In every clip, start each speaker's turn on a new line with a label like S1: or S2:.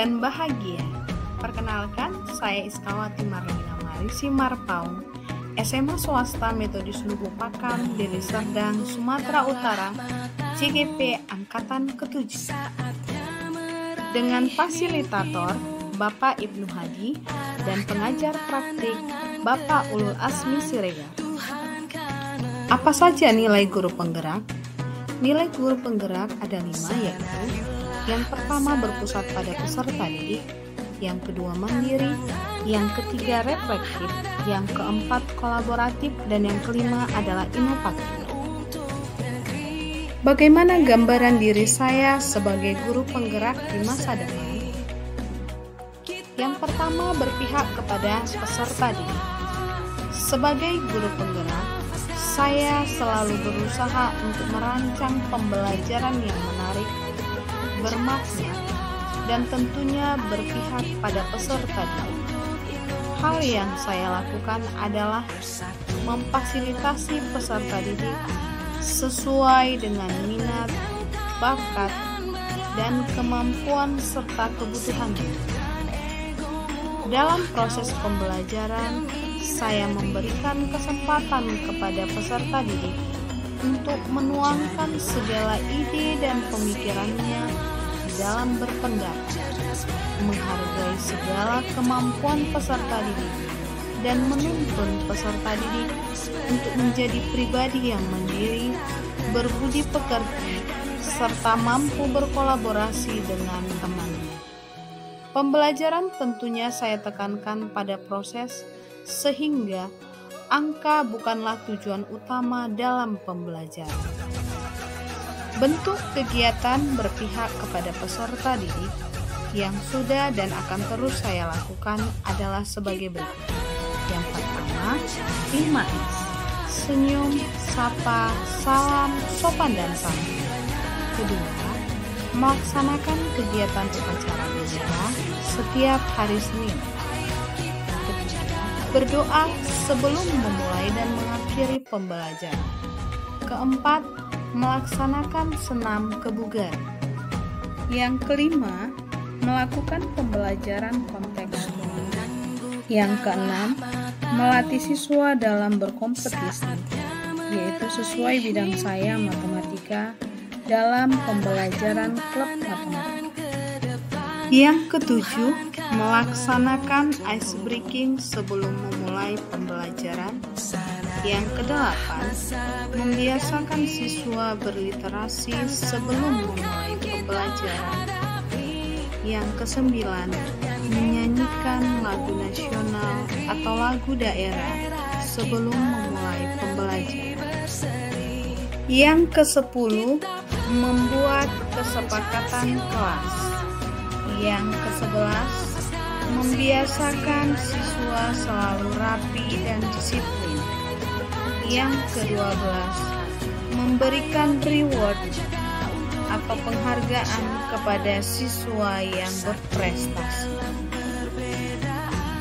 S1: dan bahagia. Perkenalkan, saya Iskawati Marlina Marisi Marpaung, SMA Swasta Metodis Lubu Pakam, Deli Serdang, Sumatera Utara, CGP Angkatan ke-7. Dengan fasilitator Bapak Ibnu Hadi dan pengajar praktik Bapak Ulul Asmi Siregar. Apa saja nilai guru penggerak? Nilai guru penggerak ada 5, yaitu yang pertama berpusat pada peserta didik, yang kedua mandiri, yang ketiga reflektif, yang keempat kolaboratif, dan yang kelima adalah inovatif. Bagaimana gambaran diri saya sebagai guru penggerak di masa depan? Yang pertama, berpihak kepada peserta didik. Sebagai guru penggerak, saya selalu berusaha untuk merancang pembelajaran yang menarik, bermakna, dan tentunya berpihak pada peserta didik. Hal yang saya lakukan adalah memfasilitasi peserta didik sesuai dengan minat, bakat, dan kemampuan serta kebutuhannya. Dalam proses pembelajaran, saya memberikan kesempatan kepada peserta didik untuk menuangkan segala ide dan pemikirannya dalam berpendapat, menghargai segala kemampuan peserta didik, dan menuntun peserta didik untuk menjadi pribadi yang mandiri, berbudi pekerti, serta mampu berkolaborasi dengan temannya. Pembelajaran tentunya saya tekankan pada proses, sehingga angka bukanlah tujuan utama dalam pembelajaran. Bentuk kegiatan berpihak kepada peserta didik yang sudah dan akan terus saya lakukan adalah sebagai berikut. Yang pertama, 5S. Senyum, sapa, salam, sopan dan santun. Kedua, melaksanakan kegiatan upacara gereja setiap hari Senin. Ketiga, berdoa sebelum memulai dan mengakhiri pembelajaran. Keempat, melaksanakan senam kebugaran. Yang kelima, melakukan pembelajaran kontekstual. Yang keenam, melatih siswa dalam berkompetisi, yaitu sesuai bidang saya matematika, dalam pembelajaran klub matematika. Yang ketujuh, melaksanakan ice breaking sebelum memulai pembelajaran. Yang kedelapan, membiasakan siswa berliterasi sebelum memulai pembelajaran. Yang kesembilan, menyanyikan lagu nasional atau lagu daerah sebelum memulai pembelajaran. Yang ke-10, membuat kesepakatan kelas. Yang ke-11, membiasakan siswa selalu rapi dan disiplin. Yang ke-12, memberikan reward atau penghargaan kepada siswa yang berprestasi.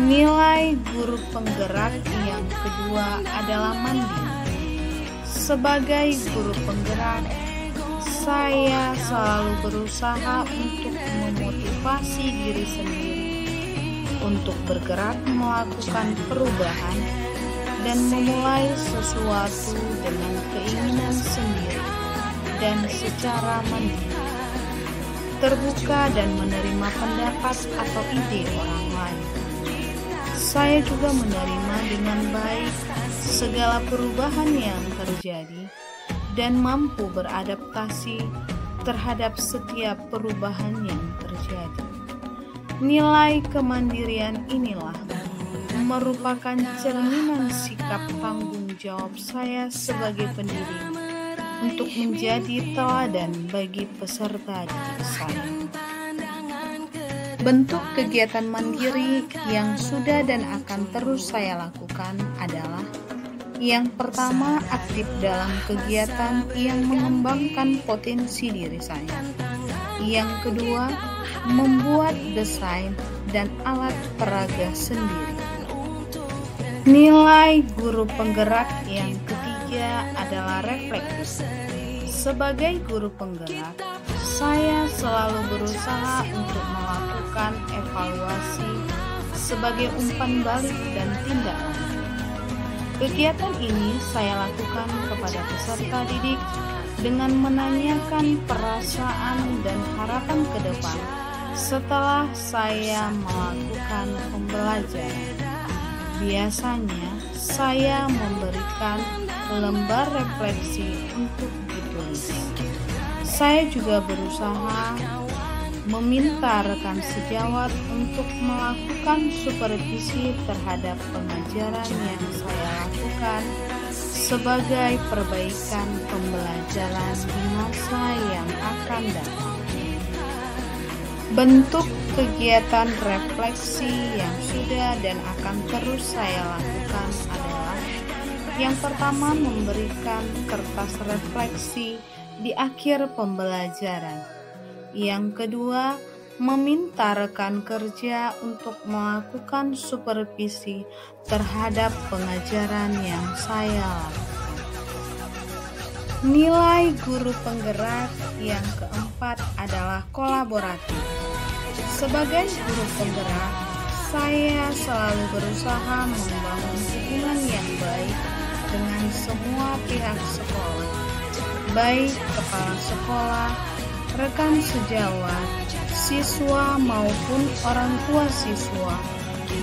S1: Nilai guru penggerak yang kedua adalah mandiri. Sebagai guru penggerak, saya selalu berusaha untuk memotivasi diri sendiri untuk bergerak melakukan perubahan dan memulai sesuatu dengan keinginan sendiri dan secara mandiri, terbuka dan menerima pendapat atau ide orang lain. Saya juga menerima dengan baik segala perubahan yang terjadi dan mampu beradaptasi terhadap setiap perubahan yang terjadi. Nilai kemandirian inilah merupakan cerminan sikap tanggung jawab saya sebagai pendidik untuk menjadi teladan bagi peserta didik saya. Bentuk kegiatan mandiri yang sudah dan akan terus saya lakukan adalah: yang pertama, aktif dalam kegiatan yang mengembangkan potensi diri saya. Yang kedua, membuat desain dan alat peraga sendiri. Nilai guru penggerak yang ketiga adalah reflektif. Sebagai guru penggerak, saya selalu berusaha untuk melakukan evaluasi sebagai umpan balik dan tindak lanjut. Kegiatan ini saya lakukan kepada peserta didik dengan menanyakan perasaan dan harapan ke depan setelah saya melakukan pembelajaran. Biasanya saya memberikan lembar refleksi untuk ditulis. Saya juga berusaha meminta rekan sejawat untuk melakukan supervisi terhadap pengajaran yang saya lakukan sebagai perbaikan pembelajaran di masa yang akan datang. Bentuk kegiatan refleksi yang sudah dan akan terus saya lakukan adalah: yang pertama, memberikan kertas refleksi di akhir pembelajaran. Yang kedua, meminta rekan kerja untuk melakukan supervisi terhadap pengajaran yang saya lakukan. Nilai guru penggerak yang keempat adalah kolaboratif. Sebagai guru penggerak, saya selalu berusaha membangun hubungan yang baik dengan semua pihak sekolah, baik kepala sekolah, rekan sejawat, siswa maupun orang tua siswa,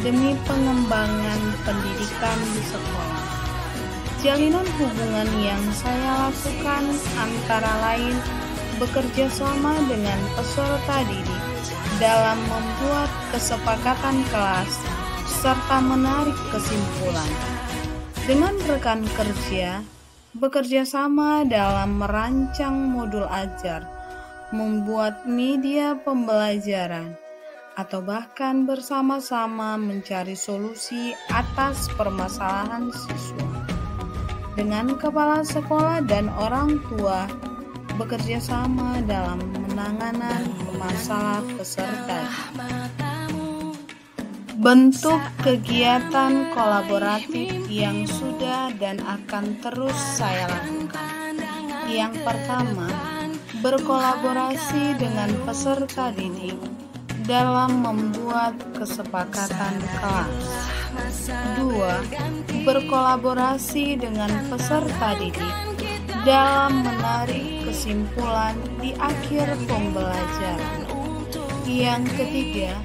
S1: demi pengembangan pendidikan di sekolah. Jalinan hubungan yang saya lakukan antara lain bekerja sama dengan peserta didik dalam membuat kesepakatan kelas serta menarik kesimpulan. Dengan rekan kerja, bekerja sama dalam merancang modul ajar, membuat media pembelajaran, atau bahkan bersama-sama mencari solusi atas permasalahan siswa. Dengan kepala sekolah dan orang tua, bekerja sama dalam penanganan masalah peserta. Bentuk kegiatan kolaboratif yang sudah dan akan terus saya lakukan. Yang pertama, berkolaborasi dengan peserta didik dalam membuat kesepakatan kelas. 2. Berkolaborasi dengan peserta didik dalam menarik kesimpulan di akhir pembelajaran. Yang ketiga,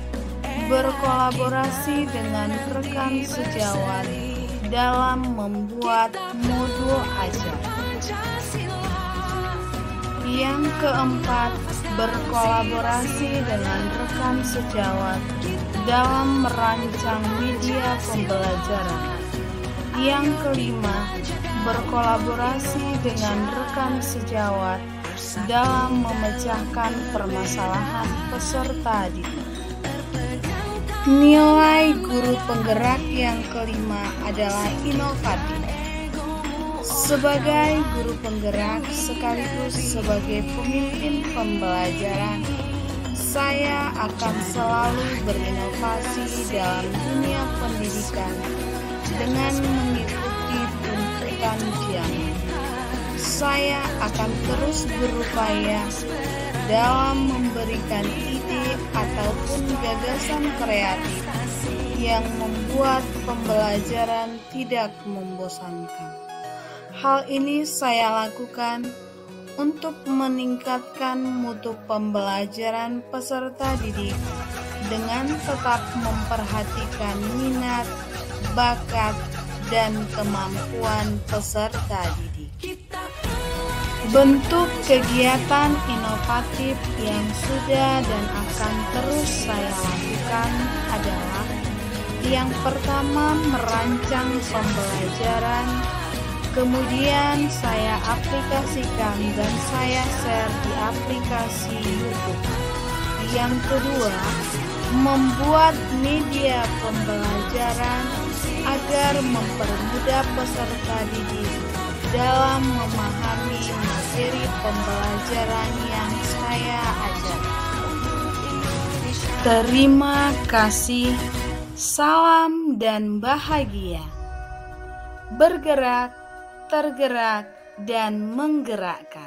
S1: berkolaborasi dengan rekan sejawat dalam membuat modul ajar. Yang keempat, berkolaborasi dengan rekan sejawat dalam merancang media pembelajaran. Yang kelima, berkolaborasi dengan rekan sejawat dalam memecahkan permasalahan peserta didik. Nilai guru penggerak yang kelima adalah inovatif. Sebagai guru penggerak sekaligus sebagai pemimpin pembelajaran, saya akan selalu berinovasi dalam dunia pendidikan dengan mengikuti tuntutan zaman. Saya akan terus berupaya dalam memberikan ide ataupun gagasan kreatif yang membuat pembelajaran tidak membosankan. Hal ini saya lakukan untuk meningkatkan mutu pembelajaran peserta didik dengan tetap memperhatikan minat, bakat, dan kemampuan peserta didik. Bentuk kegiatan inovatif yang sudah dan akan terus saya lakukan adalah: yang pertama, merancang pembelajaran, kemudian saya aplikasikan dan saya share di aplikasi YouTube. Yang kedua, membuat media pembelajaran agar mempermudah peserta didik dalam memahami materi pembelajaran yang saya ajarkan. Terima kasih, salam dan bahagia. Bergerak, tergerak, dan menggerakkan.